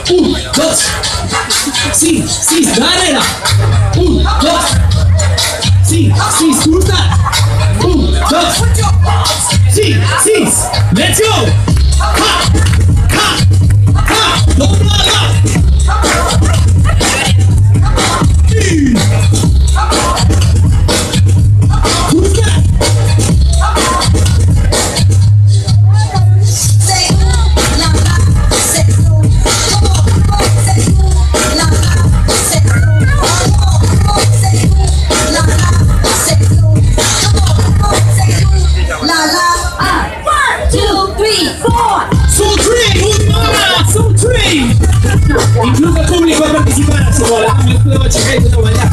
1, 2. Sí, sí, dale. 1, 2. Sí, sí, scusa. 1, 2. Sí, sí, let's go. Ha, ha, ha. Doblala. Sí. Incluso el público va a participar, así que la